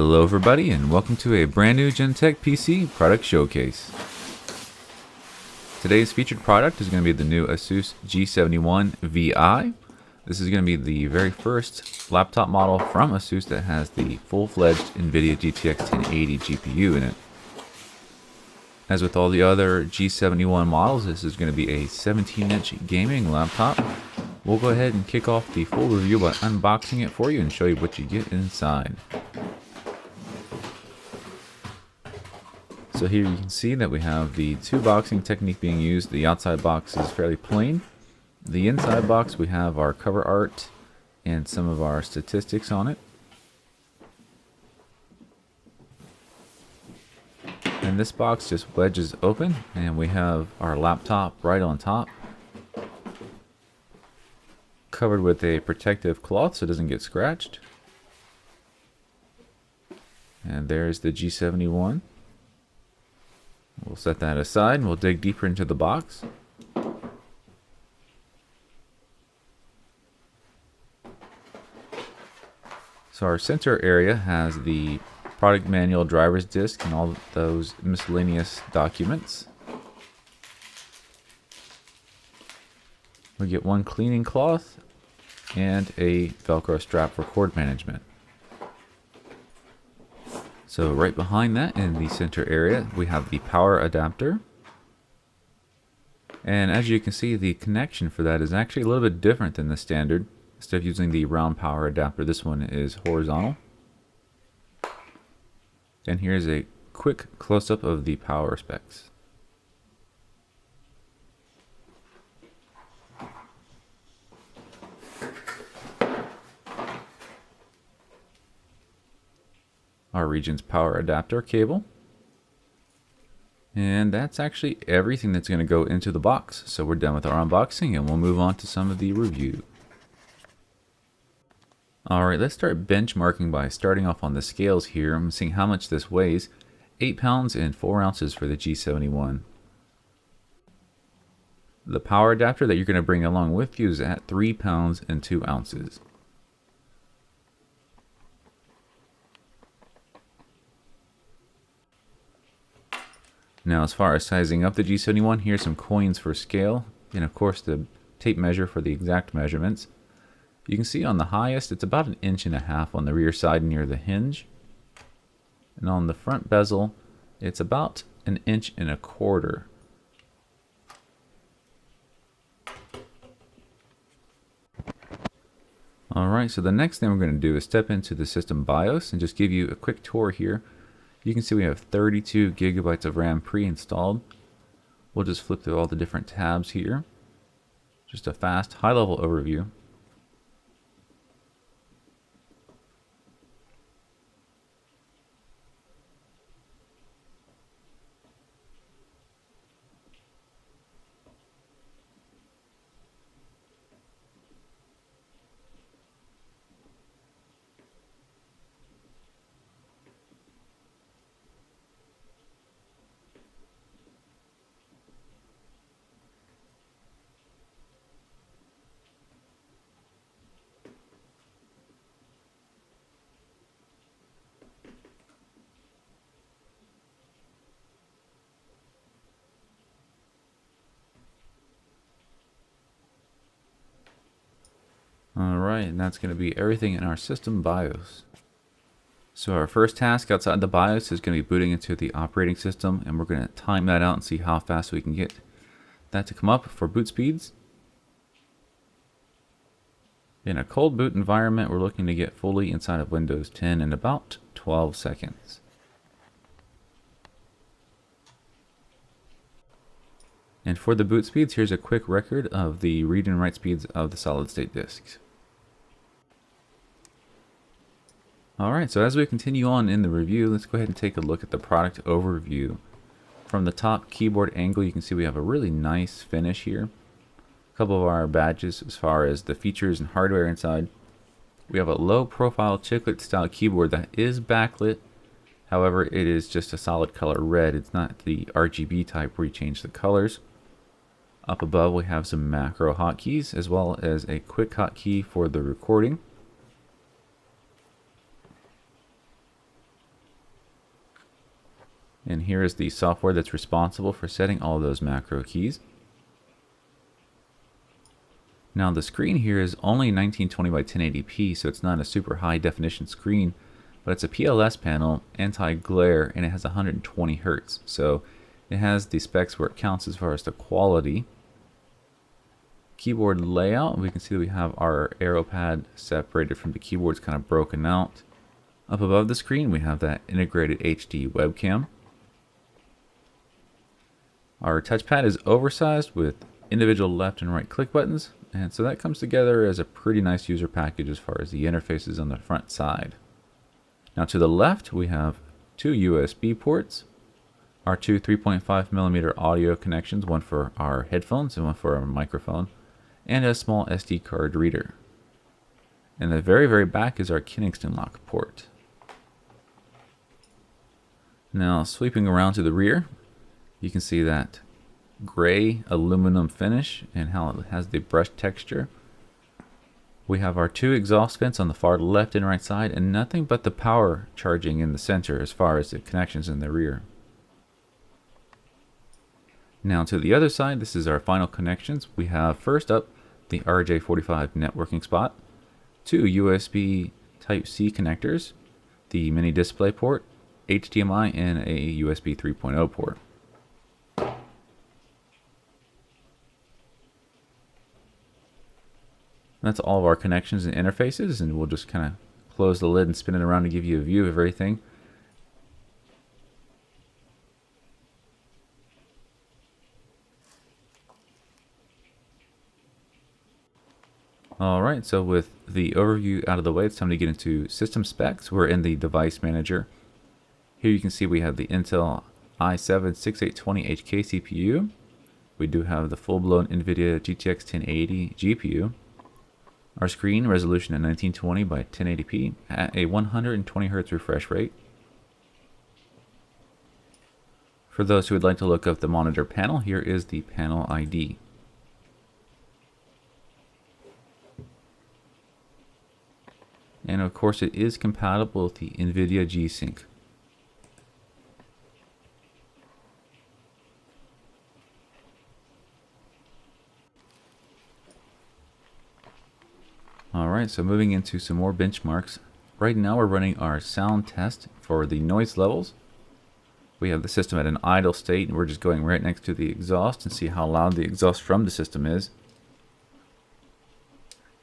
Hello everybody and welcome to a brand new Genentech PC product showcase. Today's featured product is going to be the new Asus G701VI. This is going to be the very first laptop model from Asus that has the full-fledged NVidia GTX1080 GPU in it. As with all the other G71 models, this is going to be a 17-inch gaming laptop. We'll go ahead and kick off the full review by unboxing it for you and show you what you get inside. So here you can see that we have the two boxing technique being used. The outside box is fairly plain. The inside box, we have our cover art and some of our statistics on it. And this box just wedges open and we have our laptop right on top, covered with a protective cloth so it doesn't get scratched. And there's the G71. We'll set that aside and we'll dig deeper into the box. So our center area has the product manual, driver's disc, and all those miscellaneous documents. We get one cleaning cloth and a Velcro strap for cord management. So right behind that in the center area, we have the power adapter. And as you can see, the connection for that is actually a little bit different than the standard. Instead of using the round power adapter, this one is horizontal. And here's a quick close-up of the power specs. Our Regions power adapter cable. And that's actually everything that's going to go into the box. So we're done with our unboxing and we'll move on to some of the review. Alright, let's start benchmarking by starting off on the scales here. I'm seeing how much this weighs. 8 pounds and 4 ounces for the G71. The power adapter that you're going to bring along with you is at 3 pounds and 2 ounces. Now as far as sizing up the G71, here's some coins for scale, and of course the tape measure for the exact measurements. You can see on the highest it's about 1.5 inches on the rear side near the hinge. And on the front bezel it's about 1.25 inches. Alright, so the next thing we're going to do is step into the system BIOS and just give you a quick tour here. You can see we have 32 gigabytes of RAM pre-installed. We'll just flip through all the different tabs here. Just a fast, high-level overview. Alright, and that's going to be everything in our system BIOS. So our first task outside the BIOS is going to be booting into the operating system, and we're going to time that out and see how fast we can get that to come up for boot speeds. In a cold boot environment, we're looking to get fully inside of Windows 10 in about 12 seconds. And for the boot speeds, here's a quick record of the read and write speeds of the solid-state disks. Alright, so as we continue on in the review, let's go ahead and take a look at the product overview. From the top keyboard angle, you can see we have a really nice finish here. A couple of our badges as far as the features and hardware inside. We have a low-profile chiclet-style keyboard that is backlit. However, it is just a solid color red. It's not the RGB type where you change the colors. Up above we have some macro hotkeys as well as a quick hotkey for the recording. And here is the software that's responsible for setting all those macro keys. Now the screen here is only 1920 by 1080p, so it's not a super high definition screen, but it's a PLS panel, anti-glare, and it has 120 Hz. So it has the specs where it counts as far as the quality. Keyboard layout, we can see that we have our arrow pad separated from the keyboards, kind of broken out. Up above the screen we have that integrated HD webcam. Our touchpad is oversized with individual left and right click buttons, and so that comes together as a pretty nice user package as far as the interfaces on the front side. Now to the left we have two USB ports, our two 3.5mm audio connections, one for our headphones and one for our microphone, and a small SD card reader. And the very back is our Kingston lock port. Now sweeping around to the rear, you can see that gray aluminum finish and how it has the brush texture. We have our two exhaust vents on the far left and right side, and nothing but the power charging in the center as far as the connections in the rear. Now to the other side, this is our final connections. We have first up the RJ45 networking spot, two USB Type-C connectors, the mini display port, HDMI, and a USB 3.0 port. That's all of our connections and interfaces, and we'll just kind of close the lid and spin it around to give you a view of everything. Alright, so with the overview out of the way, it's time to get into system specs. We're in the device manager. Here you can see we have the Intel i7-6820HK CPU. We do have the full-blown NVidia GTX1080 GPU. Our screen resolution at 1920 by 1080p at a 120 Hz refresh rate. For those who would like to look up the monitor panel, here is the panel ID. And of course it is compatible with the NVIDIA G-Sync. Alright, so moving into some more benchmarks. Right now we're running our sound test for the noise levels. We have the system at an idle state, and we're just going right next to the exhaust and see how loud the exhaust from the system is.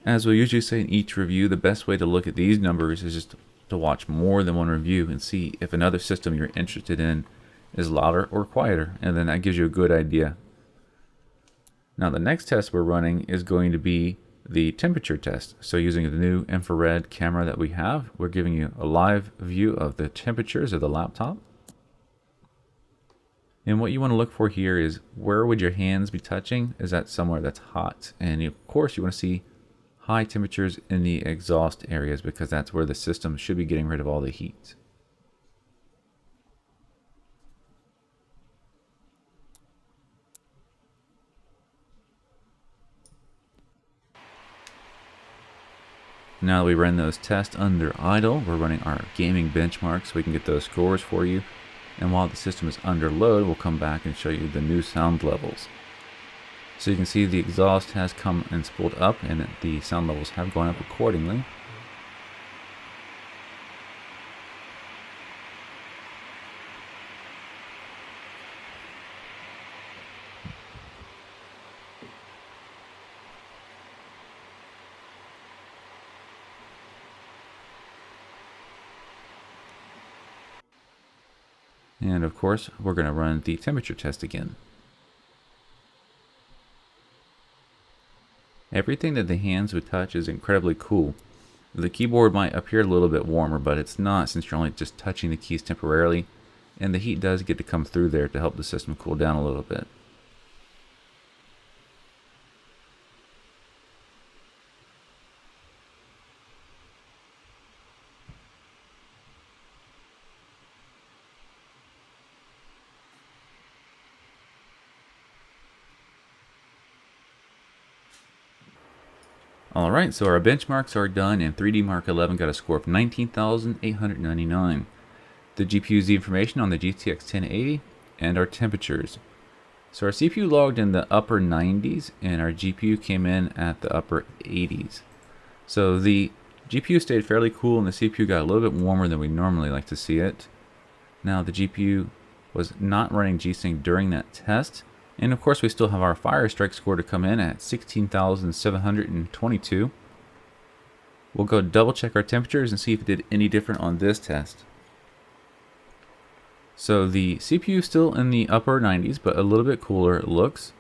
As we usually say in each review, the best way to look at these numbers is just to watch more than one review and see if another system you're interested in is louder or quieter, and then that gives you a good idea. Now the next test we're running is going to be the temperature test. So using the new infrared camera that we have, we're giving you a live view of the temperatures of the laptop. And what you want to look for here is, where would your hands be touching? Is that somewhere that's hot? And of course you want to see high temperatures in the exhaust areas, because that's where the system should be getting rid of all the heat. Now that we run those tests under idle, we're running our gaming benchmark so we can get those scores for you. And while the system is under load, we'll come back and show you the new sound levels. So you can see the exhaust has come and spooled up, and the sound levels have gone up accordingly. And of course, we're going to run the temperature test again. Everything that the hands would touch is incredibly cool. The keyboard might appear a little bit warmer, but it's not, since you're only just touching the keys temporarily, and the heat does get to come through there to help the system cool down a little bit. Alright, so our benchmarks are done, and 3D Mark 11 got a score of 19,899. the GPU's information on the GTX 1080, and our temperatures. So our CPU logged in the upper 90s and our GPU came in at the upper 80s. So the GPU stayed fairly cool and the CPU got a little bit warmer than we normally like to see it. Now the GPU was not running G-Sync during that test. And of course we still have our Firestrike score to come in at 16,722. We'll go double check our temperatures and see if it did any different on this test. So the CPU is still in the upper 90s, but a little bit cooler it looks.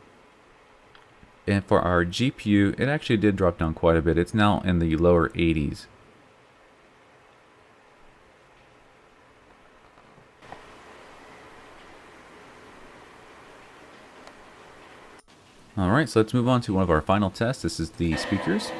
And for our GPU, it actually did drop down quite a bit. It's now in the lower 80s. Alright, so let's move on to one of our final tests. This is the speakers.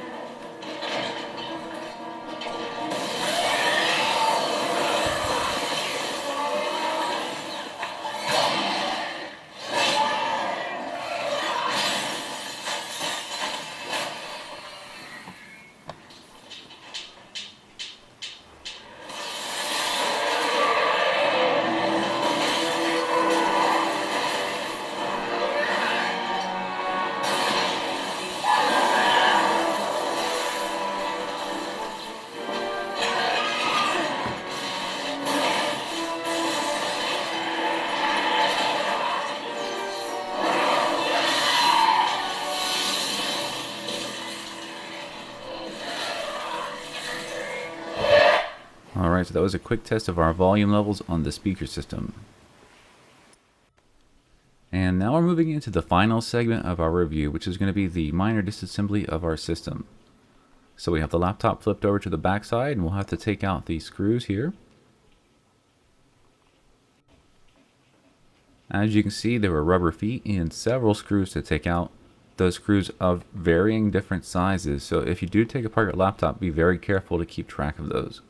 Alright, so that was a quick test of our volume levels on the speaker system. And now we're moving into the final segment of our review, which is going to be the minor disassembly of our system. So we have the laptop flipped over to the back side, and we'll have to take out the screws here. As you can see, there were rubber feet and several screws to take out. Those screws of varying different sizes, so if you do take apart your laptop, be very careful to keep track of those.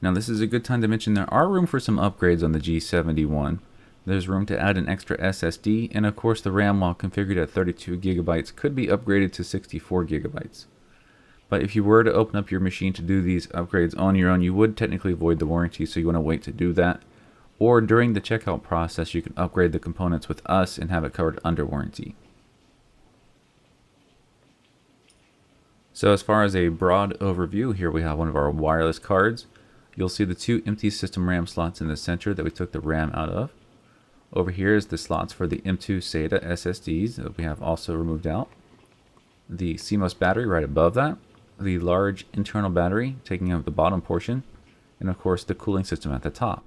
Now this is a good time to mention there are room for some upgrades on the G71. There's room to add an extra SSD, and of course the RAM, while configured at 32 GB, could be upgraded to 64 GB. But if you were to open up your machine to do these upgrades on your own, you would technically void the warranty, so you want to wait to do that. Or during the checkout process, you can upgrade the components with us and have it covered under warranty. So as far as a broad overview, here we have one of our wireless cards. You'll see the two empty system RAM slots in the center that we took the RAM out of. Over here is the slots for the M2 SATA SSDs that we have also removed out. The CMOS battery right above that. The large internal battery taking up the bottom portion. And of course the cooling system at the top.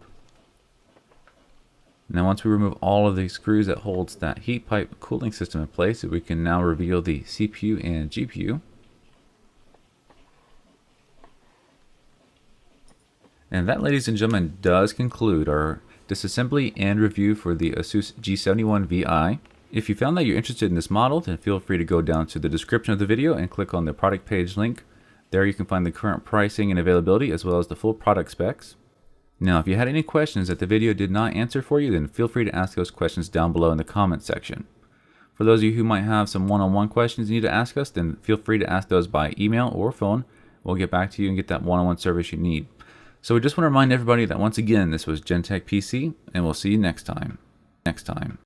Now once we remove all of the screws that holds that heat pipe cooling system in place, we can now reveal the CPU and GPU. And that, ladies and gentlemen, does conclude our disassembly and review for the Asus G701VI. If you found that you're interested in this model, then feel free to go down to the description of the video and click on the product page link. There you can find the current pricing and availability as well as the full product specs. Now, if you had any questions that the video did not answer for you, then feel free to ask those questions down below in the comment section. For those of you who might have some one-on-one questions you need to ask us, then feel free to ask those by email or phone. We'll get back to you and get that one-on-one service you need. So we just want to remind everybody that once again, this was Gentech PC, and we'll see you next time.